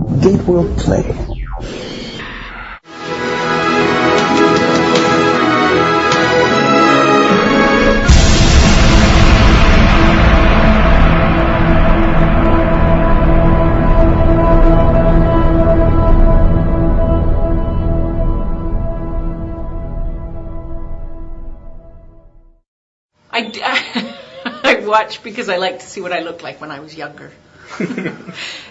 Gateworld Play. I watch because I like to see what I looked like when I was younger.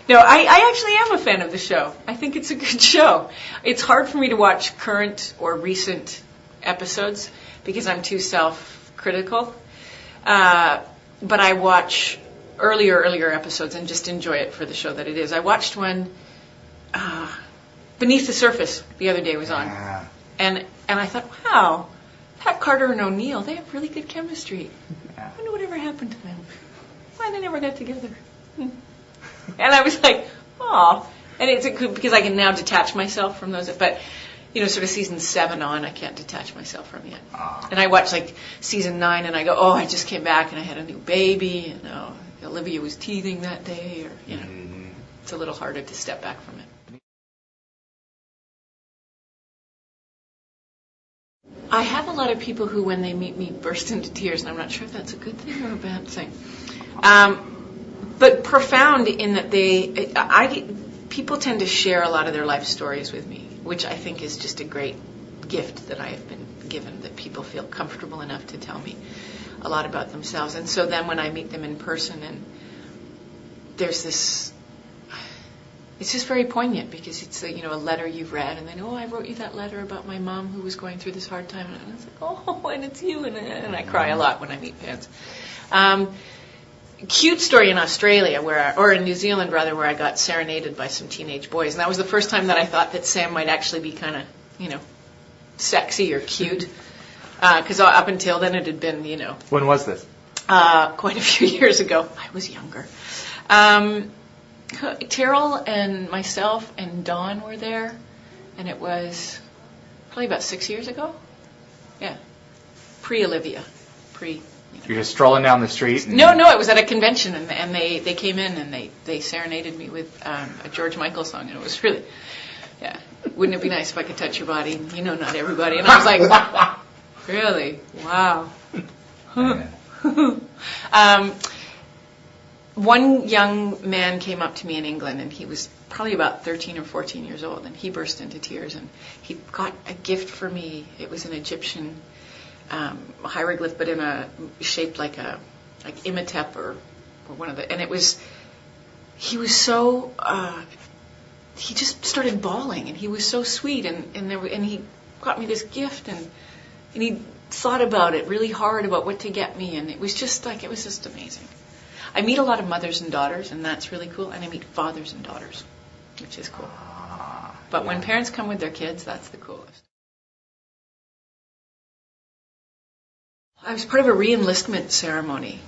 No, I actually am a fan of the show. I think it's a good show. It's hard for me to watch current or recent episodes because I'm too self-critical. But I watch earlier episodes and just enjoy it for the show that it is. I watched one, Beneath the Surface, the other day was on. And I thought, wow, Pat Carter and O'Neill, they have really good chemistry. I wonder whatever happened to them. Why they never got together. And I was like, oh. And it's because I can now detach myself from those. But, sort of season 7 on, I can't detach myself from yet. And I watch like season 9 and I go, oh, I just came back and I had a new baby. And Olivia was teething that day. Or, it's a little harder to step back from it. I have a lot of people who, when they meet me, burst into tears, and I'm not sure if that's a good thing or a bad thing. But profound in that people tend to share a lot of their life stories with me, which I think is just a great gift that I have been given, that people feel comfortable enough to tell me a lot about themselves. And so then when I meet them in person, and there's this... It's just very poignant because it's a letter you've read, and then I wrote you that letter about my mom who was going through this hard time, and it's like and it's you, and I cry a lot when I meet fans. Cute story in Australia or in New Zealand rather, where I got serenaded by some teenage boys, and that was the first time that I thought that Sam might actually be kind of sexy or cute, because up until then it had been When was this? Quite a few years ago. I was younger. Terrell and myself and Dawn were there, and it was probably about 6 years ago. Yeah, pre-Olivia, You're just strolling down the street? No, it was at a convention, and they came in and they serenaded me with a George Michael song, and it was really, wouldn't it be nice if I could touch your body? Not everybody. And I was like, really? Wow. One young man came up to me in England, and he was probably about 13 or 14 years old, and he burst into tears, and he got a gift for me. It was an Egyptian hieroglyph, but shaped like Imhotep or one of the, and he was so, he just started bawling, and he was so sweet, and he got me this gift, and he thought about it really hard about what to get me, and it was just amazing. I meet a lot of mothers and daughters, and that's really cool. And I meet fathers and daughters, which is cool. But when parents come with their kids, that's the coolest. I was part of a re-enlistment ceremony.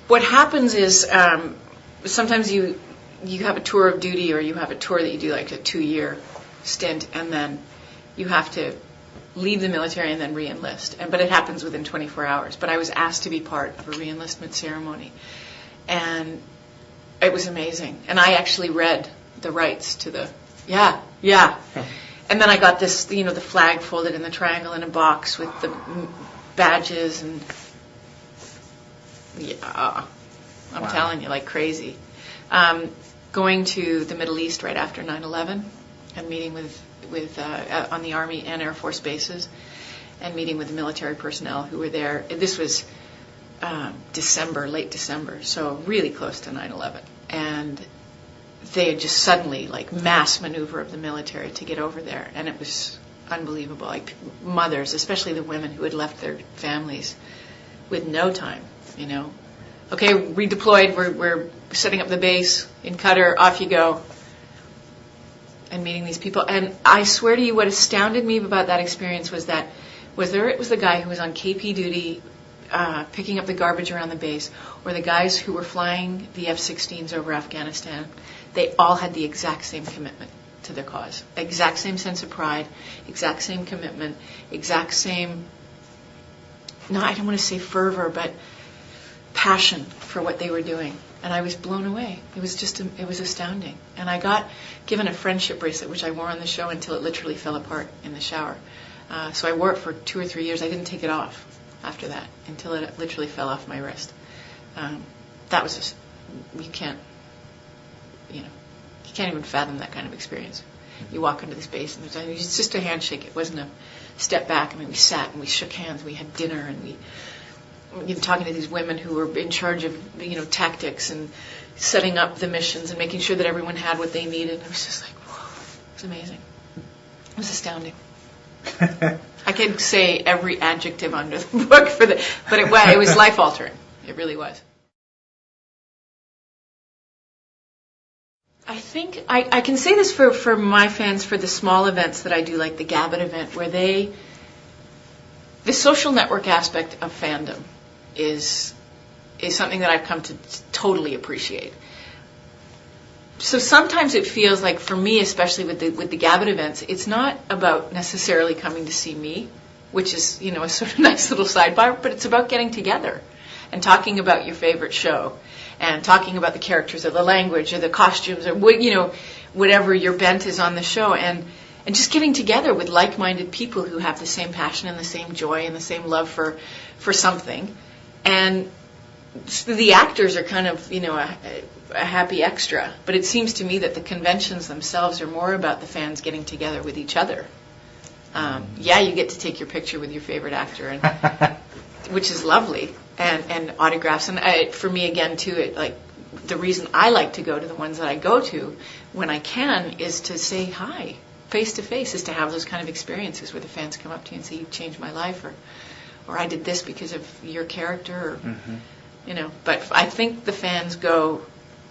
What happens is sometimes you have a tour of duty, or you have a tour that you do like a 2-year stint, and then you have to leave the military and then re-enlist. But it happens within 24 hours. But I was asked to be part of a re-enlistment ceremony. And it was amazing. And I actually read the rights to the... Yeah. And then I got this, the flag folded in the triangle in a box with the badges, and... I'm telling you, like crazy. Going to the Middle East right after 9/11 and meeting with on the Army and Air Force bases, and meeting with the military personnel who were there. This was late December, so really close to 9/11. And they had just suddenly, mass maneuver of the military to get over there, and it was unbelievable. Mothers, especially the women who had left their families with no time, Okay, redeployed, we're setting up the base in Qatar, off you go. And meeting these people. And I swear to you, what astounded me about that experience was that it was the guy who was on KP duty picking up the garbage around the base, or the guys who were flying the F-16s over Afghanistan. They all had the exact same commitment to their cause. Exact same sense of pride, exact same commitment, exact same, I don't want to say fervor, but passion for what they were doing. And I was blown away. It was it was astounding. And I got given a friendship bracelet, which I wore on the show until it literally fell apart in the shower. So I wore it for 2 or 3 years. I didn't take it off after that until it literally fell off my wrist. That was just, you can't even fathom that kind of experience. You walk into the space and it's just a handshake. It wasn't a step back. I mean, we sat and we shook hands. We had dinner and we talking to these women who were in charge of tactics and setting up the missions and making sure that everyone had what they needed. It was just like, whoa, it was amazing. It was astounding. I could say every adjective under the book but it was life altering. It really was. I think I can say this for my fans for the small events that I do, like the Gabbitt event, where the social network aspect of fandom is something that I've come to totally appreciate. So sometimes it feels like, for me, especially with the Gabbitt events, it's not about necessarily coming to see me, which is a sort of nice little sidebar, but it's about getting together and talking about your favorite show and talking about the characters or the language or the costumes or whatever your bent is on the show, and just getting together with like-minded people who have the same passion and the same joy and the same love for something. And the actors are kind of a happy extra, but it seems to me that the conventions themselves are more about the fans getting together with each other. You get to take your picture with your favorite actor, which is lovely, and autographs. And for me, again, too, the reason I like to go to the ones that I go to when I can is to say hi face to face, is to have those kind of experiences where the fans come up to you and say, "You changed my life," or "I did this because of your character," or But I think the fans go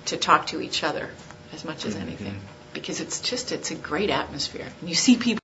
to talk to each other as much as anything, because it's a great atmosphere, and you see people